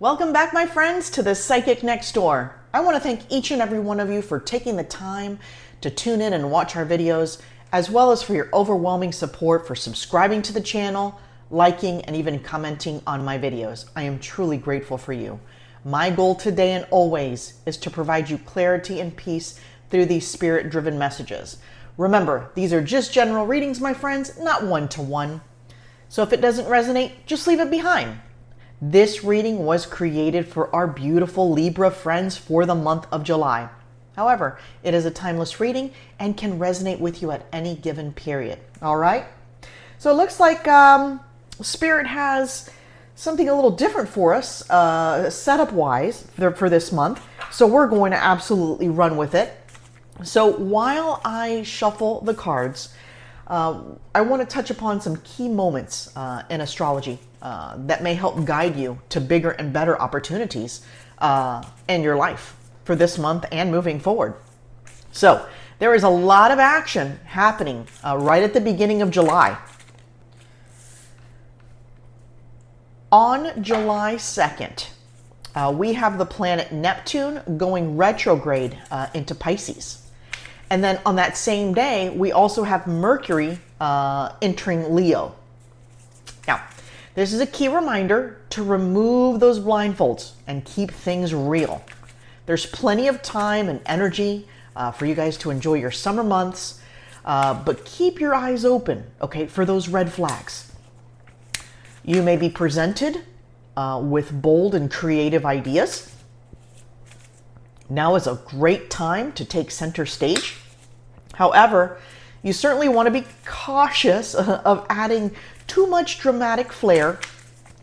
Welcome back, my friends, to the Psychic Next Door. I want to thank each and every one of you for taking the time to tune in and watch our videos, as well as for your overwhelming support for subscribing to the channel, liking, and even commenting on my videos. I am truly grateful for you. My goal today and always is to provide you clarity and peace through these spirit-driven messages. Remember, these are just general readings, my friends, not one-to-one. So if it doesn't resonate, just leave it behind. This reading was created for our beautiful Libra friends for the month of July. However, it is a timeless reading and can resonate with you at any given period. All right? So it looks like Spirit has something a little different for us, setup-wise, for this month. So we're going to absolutely run with it. So while I shuffle the cards, I want to touch upon some key moments in astrology that may help guide you to bigger and better opportunities in your life for this month and moving forward. So there is a lot of action happening right at the beginning of July. On July 2nd, we have the planet Neptune going retrograde into Pisces. And then on that same day, we also have Mercury entering Leo. Now, this is a key reminder to remove those blindfolds and keep things real. There's plenty of time and energy for you guys to enjoy your summer months, but keep your eyes open, okay, for those red flags. You may be presented with bold and creative ideas. Now is a great time to take center stage. However, you certainly want to be cautious of adding too much dramatic flair,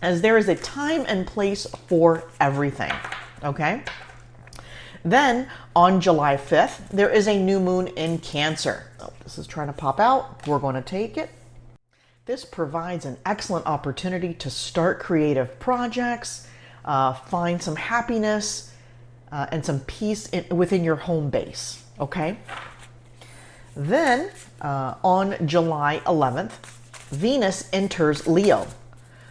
as there is a time and place for everything, okay? Then, on July 5th, there is a new moon in Cancer. Oh, this is trying to pop out. We're going to take it. This provides an excellent opportunity to start creative projects, find some happiness, and some peace within your home base, okay? Then, on July 11th, Venus enters Leo.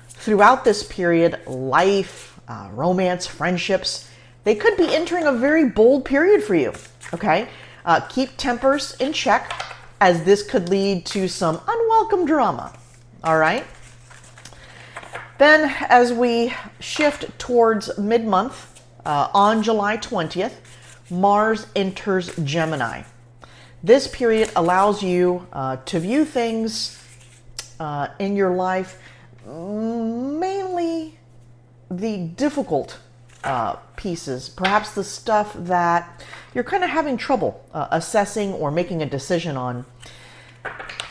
Throughout this period, life, romance, friendships, they could be entering a very bold period for you, okay? Keep tempers in check, as this could lead to some unwelcome drama, all right? Then, as we shift towards mid-month, on July 20th, Mars enters Gemini. This period allows you to view things in your life, mainly the difficult pieces, perhaps the stuff that you're kind of having trouble assessing or making a decision on.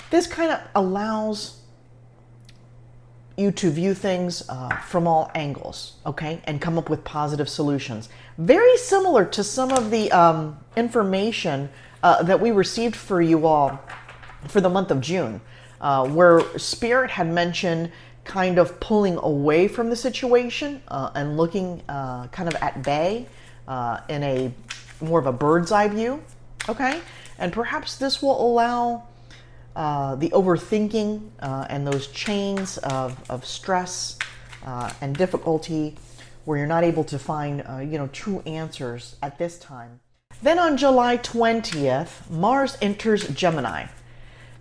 This kind of allows you to view things from all angles, okay, and come up with positive solutions. Very similar to some of the information that we received for you all for the month of June, where Spirit had mentioned kind of pulling away from the situation and looking kind of at bay in a more of a bird's eye view, okay? And perhaps this will allow the overthinking and those chains of stress and difficulty where you're not able to find true answers at this time. Then on July 20th, Mars enters Gemini.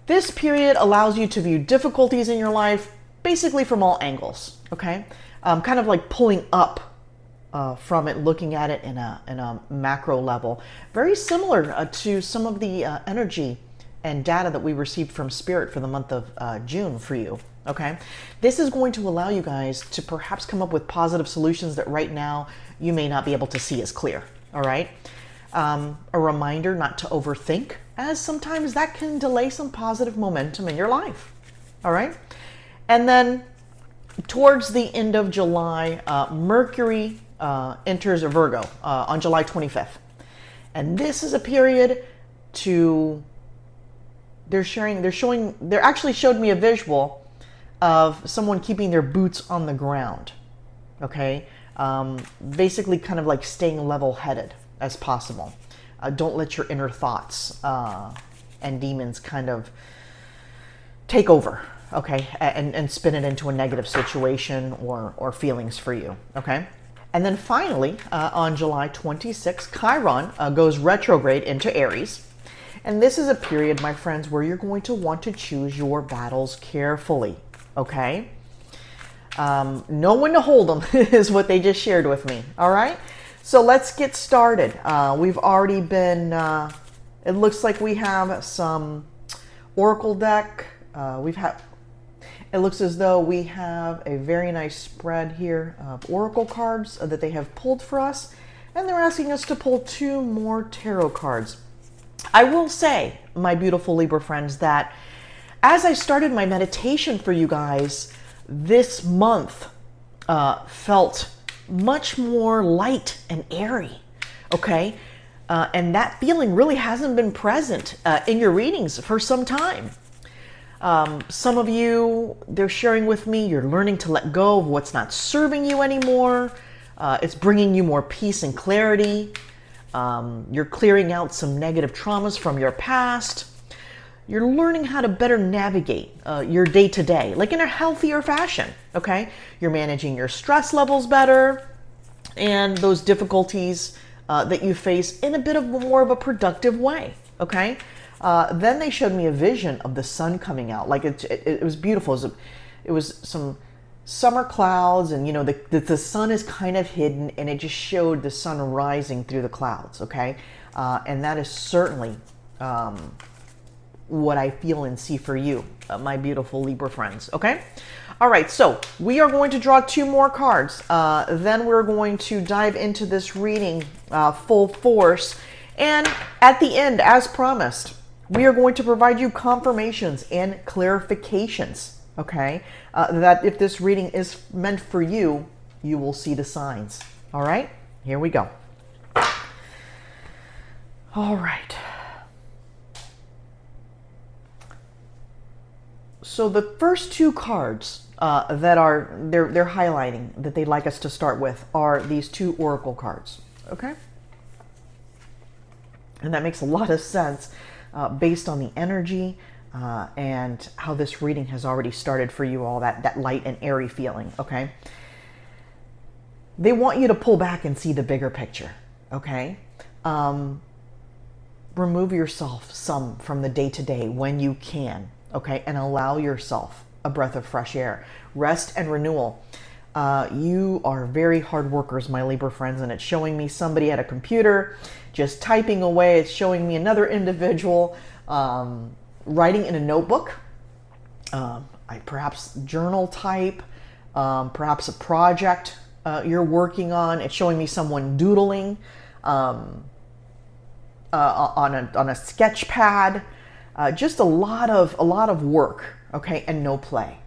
This period allows you to view difficulties in your life basically from all angles, okay? Kind of like pulling up from it, looking at it in a macro level. Very similar to some of the energy and data that we received from Spirit for the month of June for you, okay? This is going to allow you guys to perhaps come up with positive solutions that right now you may not be able to see as clear, all right? A reminder not to overthink, as sometimes that can delay some positive momentum in your life, all right? And then towards the end of July, Mercury enters Virgo on July 25th. And this is a period to, they actually showed me a visual of someone keeping their boots on the ground, okay? Basically kind of like staying level-headed as possible. Don't let your inner thoughts and demons kind of take over, okay, and spin it into a negative situation or feelings for you, okay? And then finally, on July 26th, Chiron goes retrograde into Aries. And this is a period, my friends, where you're going to want to choose your battles carefully, okay? Know when to hold them is what they just shared with me, all right? So let's get started. We've already been, it looks like we have some Oracle deck. It looks as though we have a very nice spread here of Oracle cards that they have pulled for us. And they're asking us to pull 2 more tarot cards. I will say, my beautiful Libra friends, that as I started my meditation for you guys, this month felt much more light and airy, okay? And that feeling really hasn't been present in your readings for some time. Some of you, they're sharing with me, you're learning to let go of what's not serving you anymore. It's bringing you more peace and clarity. You're clearing out some negative traumas from your past. You're learning how to better navigate your day-to-day, like in a healthier fashion, okay? You're managing your stress levels better and those difficulties that you face in a bit of more of a productive way, okay? Then they showed me a vision of the sun coming out. Like it was beautiful. It was some summer clouds, and you know the sun is kind of hidden, and it just showed the sun rising through the clouds. Okay, and that is certainly what I feel and see for you, my beautiful Libra friends. Okay. All right, so we are going to draw 2 more cards. Then we're going to dive into this reading full force. And at the end, as promised, we are going to provide you confirmations and clarifications, okay? That if this reading is meant for you, you will see the signs. All right, here we go. All right. So the first 2 cards that they're highlighting that they'd like us to start with are these 2 oracle cards, okay? And that makes a lot of sense based on the energy and how this reading has already started for you all, that light and airy feeling, okay? They want you to pull back and see the bigger picture, okay? Remove yourself some from the day-to-day when you can, okay? And allow yourself a breath of fresh air. Rest and renewal. You are very hard workers, my Libra friends, and it's showing me somebody at a computer just typing away. It's showing me another individual writing in a notebook, perhaps journal type, perhaps a project you're working on. It's showing me someone doodling on a sketch pad. Just a lot of work, okay, and no play.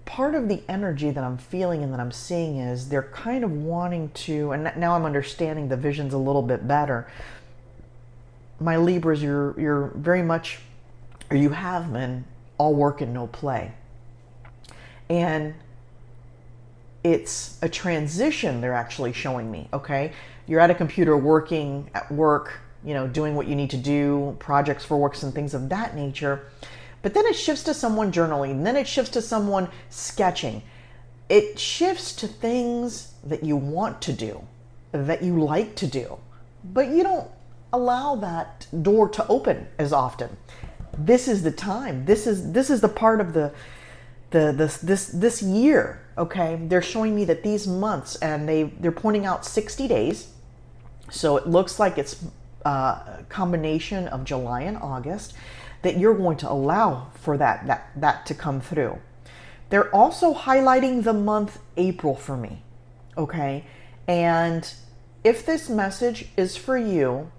Part of the energy that I'm feeling and that I'm seeing is they're kind of wanting to, and now I'm understanding the visions a little bit better. My Libras, you're very much, or you have been, all work and no play. And it's a transition they're actually showing me, okay? You're at a computer working at work, you know, doing what you need to do, projects for works and things of that nature. But then it shifts to someone journaling, and then it shifts to someone sketching. It shifts to things that you want to do, that you like to do, but you don't allow that door to open as often. This is the time. This is the part of this year, okay? They're showing me that these months, and they're pointing out 60 days. So it looks like it's a combination of July and August, that you're going to allow for that to come through. They're also highlighting the month April for me, okay? And if this message is for you,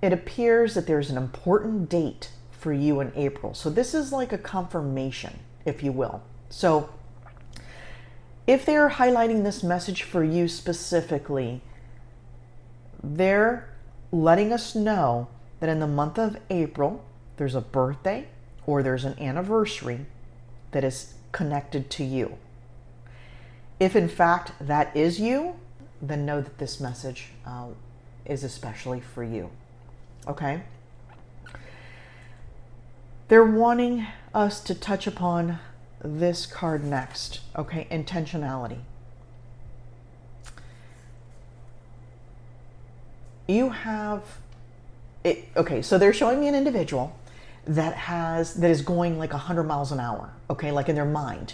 it appears that there's an important date for you in April. So this is like a confirmation, if you will. So if they're highlighting this message for you specifically, they're letting us know that in the month of April, there's a birthday or there's an anniversary that is connected to you. If in fact that is you, then know that this message is especially for you. Okay? They're wanting us to touch upon this card next, okay? Intentionality. You have it, okay, so they're showing me an individual that is going like 100 miles an hour, okay, like in their mind,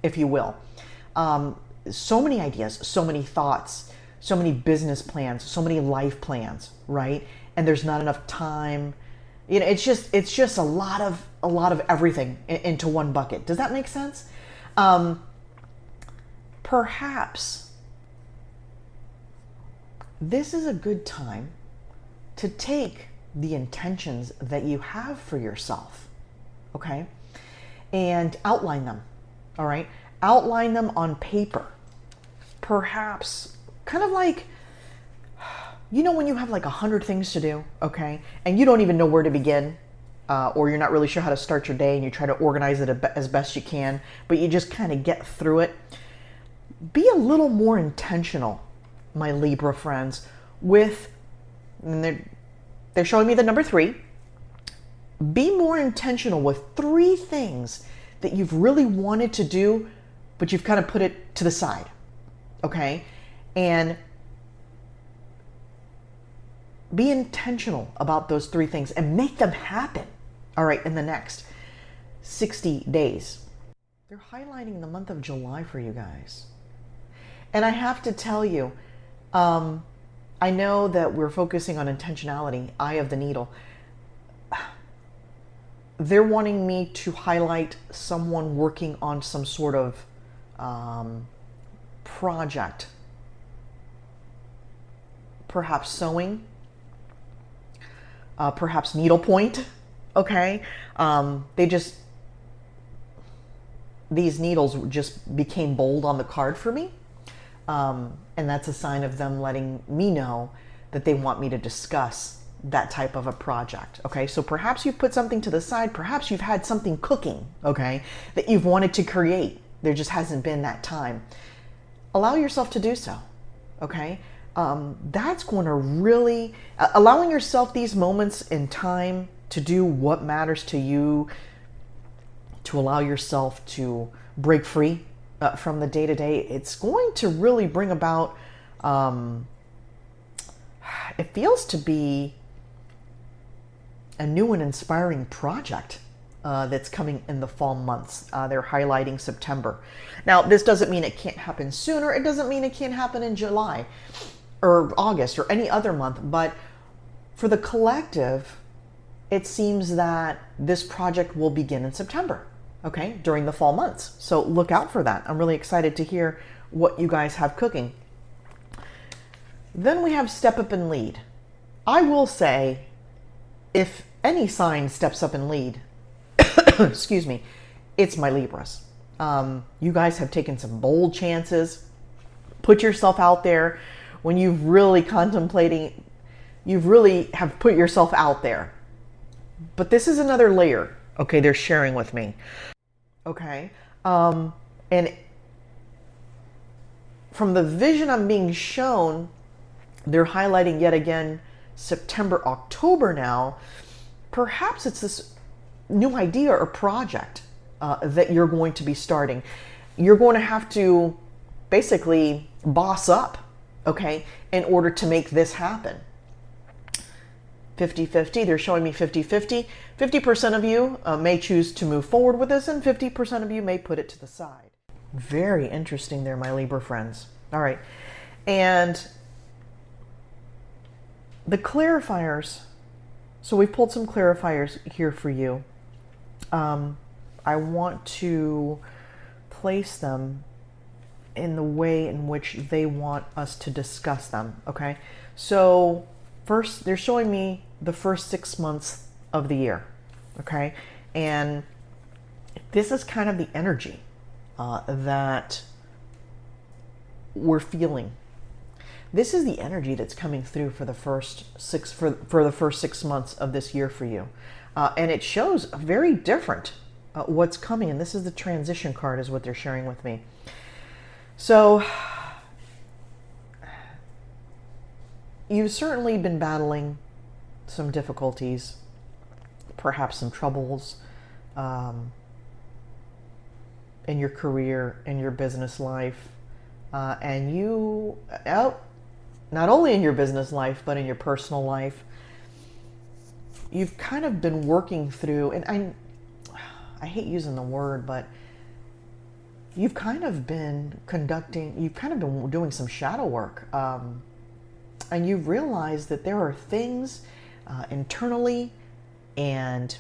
if you will. So many ideas, so many thoughts, so many business plans, so many life plans, right? And there's not enough time. You know, it's just a lot of everything into one bucket. Does that make sense? Perhaps this is a good time to take the intentions that you have for yourself, okay, and outline them, all right? Outline them on paper. Perhaps kind of like, you know, when you have like 100 things to do, okay, and you don't even know where to begin, or you're not really sure how to start your day, and you try to organize it as best you can, but you just kind of get through it. Be a little more intentional, my Libra friends, with, and they're showing me the number 3. Be more intentional with 3 things that you've really wanted to do, but you've kind of put it to the side, okay? And be intentional about those 3 things and make them happen, all right, in the next 60 days. They're highlighting the month of July for you guys. And I have to tell you, I know that we're focusing on intentionality, eye of the needle. They're wanting me to highlight someone working on some sort of project. Perhaps sewing, perhaps needlepoint, okay? These needles just became bold on the card for me. And that's a sign of them letting me know that they want me to discuss that type of a project, okay? So perhaps you've put something to the side, perhaps you've had something cooking, okay, that you've wanted to create. There just hasn't been that time. Allow yourself to do so, okay? That's going to really, allowing yourself these moments in time to do what matters to you, to allow yourself to break free from the day-to-day, it's going to really bring about, it feels to be a new and inspiring project that's coming in the fall months. They're highlighting September. Now, this doesn't mean it can't happen sooner. It doesn't mean it can't happen in July or August or any other month. But for the collective, it seems that this project will begin in September, okay, during the fall months. So look out for that. I'm really excited to hear what you guys have cooking. Then we have step up and lead. I will say, if any sign steps up and lead, excuse me, it's my Libras. You guys have taken some bold chances. Put yourself out there when you've really contemplating, you've really have put yourself out there. But this is another layer, okay, they're sharing with me. Okay, and from the vision I'm being shown, they're highlighting yet again September, October now. Perhaps it's this new idea or project that you're going to be starting. You're going to have to basically boss up, okay, in order to make this happen. 50-50, they're showing me 50-50. 50% of you may choose to move forward with this, and 50% of you may put it to the side. Very interesting there, my Libra friends. All right, and the clarifiers. So we've pulled some clarifiers here for you. I want to place them in the way in which they want us to discuss them, okay? So first, they're showing me the first 6 months of the year, okay? And this is kind of the energy that we're feeling. This is the energy that's coming through for the first 6 months of this year for you. And it shows very different what's coming. And this is the transition card is what they're sharing with me. So you've certainly been battling some difficulties, perhaps some troubles, in your career, in your business life, and you, not only in your business life, but in your personal life, you've kind of been working through, and I hate using the word, but you've kind of been doing some shadow work. And you've realized that there are things internally and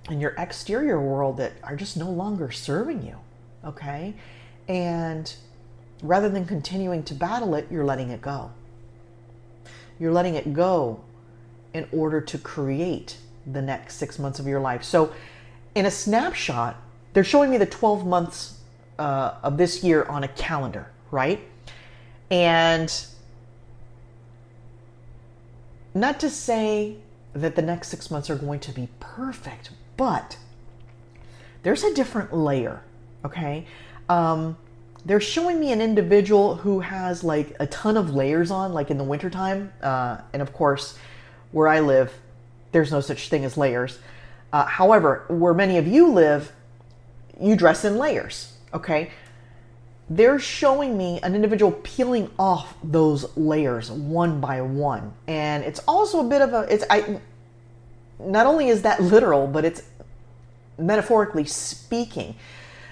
in your exterior world that are just no longer serving you, okay? And rather than continuing to battle it, you're letting it go. You're letting it go in order to create the next 6 months of your life. So in a snapshot, they're showing me the 12 months of this year on a calendar, right? And not to say that the next 6 months are going to be perfect, but there's a different layer, okay? They're showing me an individual who has like a ton of layers on, like in the wintertime. And of course, where I live, there's no such thing as layers. However, where many of you live, you dress in layers, okay? They're showing me an individual peeling off those layers one by one. And it's also a bit of not only is that literal, but it's metaphorically speaking.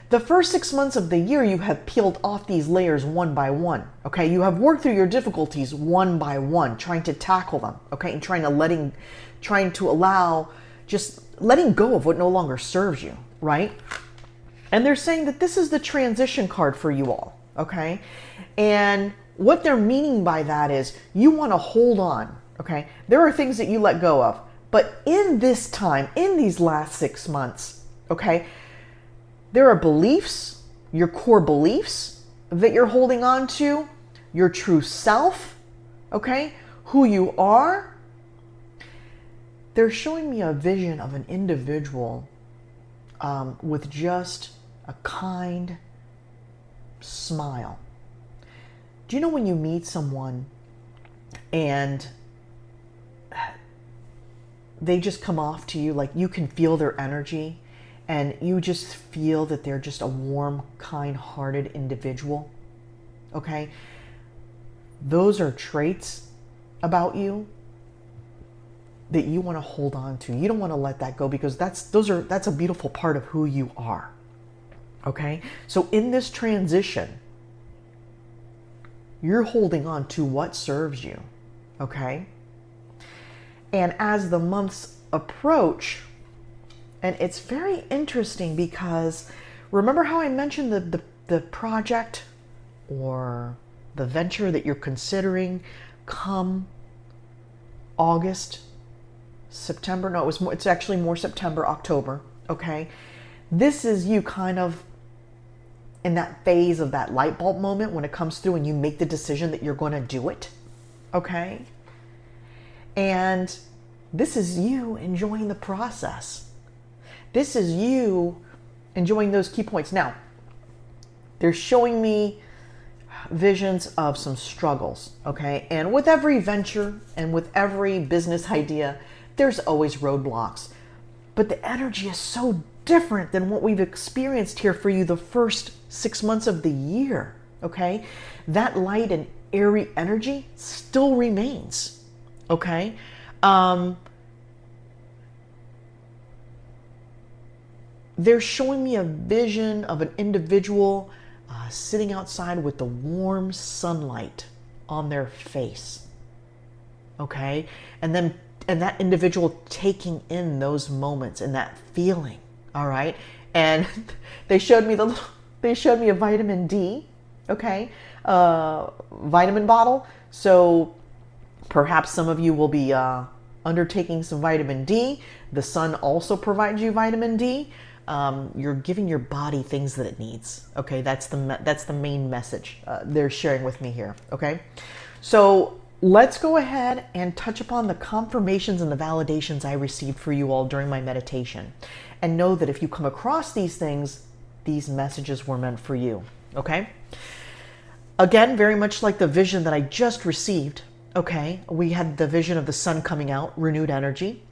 The first 6 months of the year, you have peeled off these layers one by one, okay? You have worked through your difficulties one by one, trying to tackle them, okay? And trying to allow, just letting go of what no longer serves you, right? And they're saying that this is the transition card for you all, okay? And what they're meaning by that is you want to hold on, okay? There are things that you let go of. But in this time, in these last 6 months, okay, there are beliefs, your core beliefs that you're holding on to, your true self, okay, who you are. They're showing me a vision of an individual with just a kind smile. Do you know when you meet someone and they just come off to you, like you can feel their energy and you just feel that they're just a warm, kind-hearted individual, okay? Those are traits about you that you want to hold on to. You don't want to let that go because that's a beautiful part of who you are, okay? So in this transition, you're holding on to what serves you, okay? And as the months approach, and it's very interesting because remember how I mentioned the project or the venture that you're considering come August, September? No, it's actually more September, October, okay? This is you kind of in that phase of that light bulb moment when it comes through and you make the decision that you're going to do it, okay? And this is you enjoying the process. This is you enjoying those key points. Now, they're showing me visions of some struggles, okay? And with every venture and with every business idea, there's always roadblocks. But the energy is so different than what we've experienced here for you the first 6 months of the year, okay? That light and airy energy still remains, okay? They're showing me a vision of an individual sitting outside with the warm sunlight on their face, okay? And that individual taking in those moments and that feeling, all right? And they showed me a vitamin D, okay? Vitamin bottle. So perhaps some of you will be undertaking some vitamin D. The sun also provides you vitamin D. You're giving your body things that it needs. Okay, that's the main message they're sharing with me here. Okay, so let's go ahead and touch upon the confirmations and the validations I received for you all during my meditation, and know that if you come across these things, these messages were meant for you. Okay. Again, very much like the vision that I just received. Okay, we had the vision of the sun coming out, renewed energy,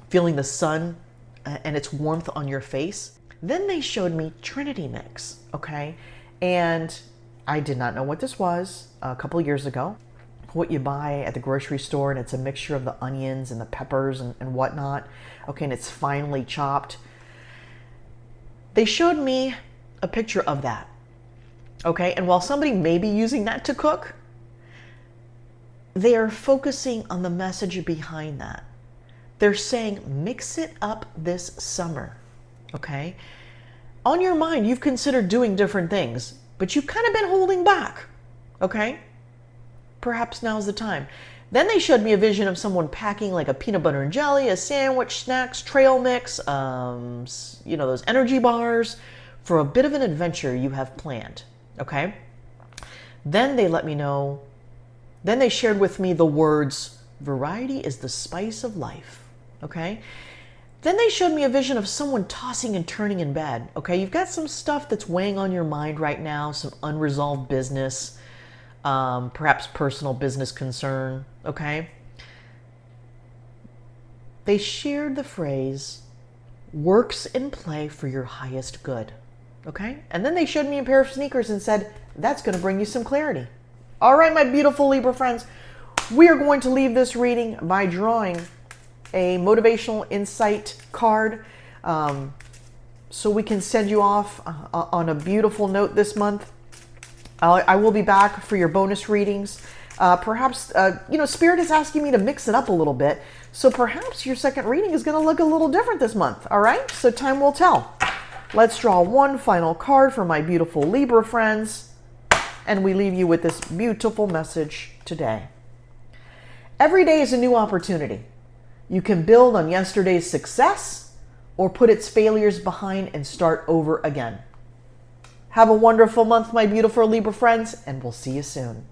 feeling the sun and its warmth on your face. Then they showed me Trinity Mix, okay? And I did not know what this was a couple years ago. What you buy at the grocery store, and it's a mixture of the onions and the peppers and whatnot. Okay, and it's finely chopped. They showed me a picture of that. Okay, and while somebody may be using that to cook, they are focusing on the message behind that. They're saying, mix it up this summer. Okay? On your mind, you've considered doing different things, but you've kind of been holding back. Okay? Perhaps now's the time. Then they showed me a vision of someone packing like a peanut butter and jelly, a sandwich, snacks, trail mix, those energy bars for a bit of an adventure you have planned. Okay? Then they let me know, then they shared with me the words, variety is the spice of life. Okay? Then they showed me a vision of someone tossing and turning in bed. Okay? You've got some stuff that's weighing on your mind right now, some unresolved business, perhaps personal business concern, okay? They shared the phrase, works in play for your highest good, okay? And then they showed me a pair of sneakers and said, that's going to bring you some clarity. All right, my beautiful Libra friends, we are going to leave this reading by drawing a motivational insight card so we can send you off on a beautiful note this month. I will be back for your bonus readings. Perhaps, Spirit is asking me to mix it up a little bit. So perhaps your second reading is going to look a little different this month. All right? So time will tell. Let's draw one final card for my beautiful Libra friends. And we leave you with this beautiful message today. Every day is a new opportunity. You can build on yesterday's success or put its failures behind and start over again. Have a wonderful month, my beautiful Libra friends, and we'll see you soon.